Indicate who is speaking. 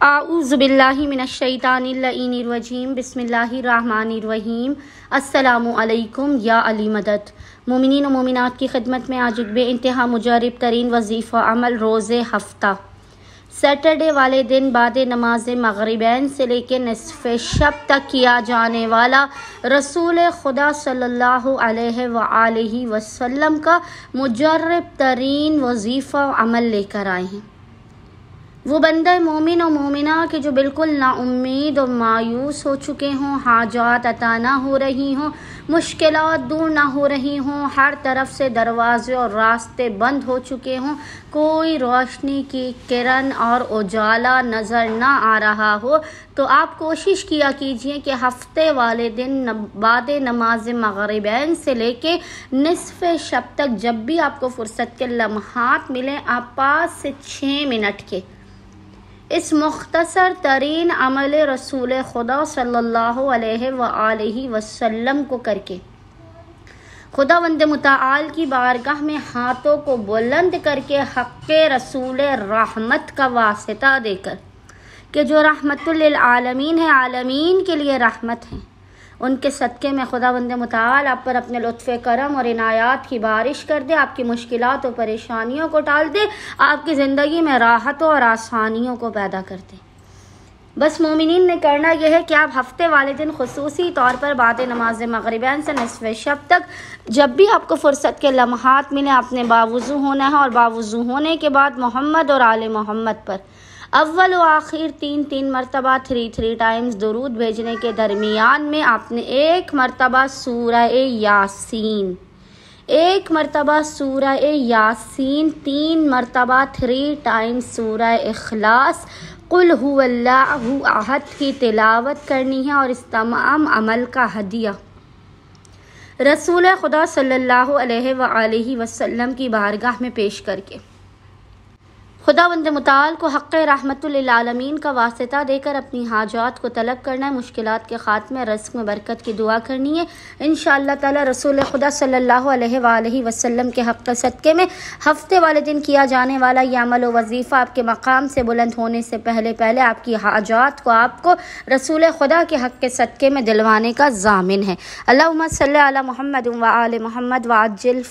Speaker 1: اعوذ باللہ من الشیطان اللعین الرجیم بسم اللہ الرحمن الرحیم۔ السلام علیکم یا علی مدد۔ مومنین و مومنات کی خدمت میں آج ایک بے انتہا مجرب ترین وظیفہ عمل روز ہفتہ سیٹرڈے والے دن بعد نماز مغربین سے لے کے نصف شب تک کیا جانے والا رسول خدا صلی اللہ علیہ وآلہ وسلم کا مجرب ترین وظیفہ عمل لے کر آئے ہیں۔ وہ بندہ مومن و مومنہ کہ جو بالکل نا امید اور مایوس ہو چکے ہوں، حاجات عطا نہ ہو رہی ہوں، مشکلات دور نہ ہو رہی ہوں، ہر طرف سے دروازے اور راستے بند ہو چکے ہوں، کوئی روشنی کی کرن اور اجالا نظر نہ آ رہا ہو، تو آپ کوشش کیا کیجئے کہ ہفتے والے دن بعد نماز مغربین سے لے کے نصف شب تک جب بھی آپ کو فرصت کے لمحات ملیں، آپ 5 سے 6 منٹ کے اس مختصر ترین عمل رسول خدا صلی اللہ علیہ وآلہ وسلم کو کر کے خداوند متعال کی بارگاہ میں ہاتھوں کو بلند کر کے حق رسول رحمت کا واسطہ دے کر کہ جو رحمت للعالمین ہے، عالمین کے لیے رحمت ہے، ان کے صدقے میں خداوند متعال آپ پر اپنے لطف کرم اور عنایات کی بارش کر دے، آپ کی مشکلات و پریشانیوں کو ٹال دے، آپ کی زندگی میں راحتوں اور آسانیوں کو پیدا کر دے۔ بس مومنین نے کرنا یہ ہے کہ آپ ہفتے والے دن خصوصی طور پر بعد نماز مغربین سے نصف شب تک جب بھی آپ کو فرصت کے لمحات ملیں، آپ نے باوضو ہونا ہے، اور باوضو ہونے کے بعد محمد اور آل محمد پر اول و آخر 3 مرتبہ 3 ٹائمز درود بھیجنے کے درمیان میں آپ نے ایک مرتبہ سورہ یاسین، ایک مرتبہ سورہ یاسین، 3 مرتبہ 3 ٹائمز سورہ اخلاص، قل هو اللہ احد کی تلاوت کرنی ہے، اور اس تمام عمل کا ہدیہ رسول خدا صلی اللہ علیہ وآلہ وسلم کی بارگاہ میں پیش کر کے خداوند متعال کو حق رحمت للعالمین کا واسطہ دے کر اپنی حاجات کو طلب کرنا ہے، مشکلات کے خاتمے، رزق میں برکت کی دعا کرنی ہے۔ انشاءاللہ تعالی رسول خدا صلی اللہ علیہ وآلہ وسلم کے حق صدقے میں ہفتے والے دن کیا جانے والا یہ عمل و وظیفہ آپ کے مقام سے بلند ہونے سے پہلے آپ کی حاجات کو آپ کو رسول خدا کے حق کے صدقے میں دلوانے کا ضامن ہے۔ اللہم صلی علی محمد وآل محمد وعجل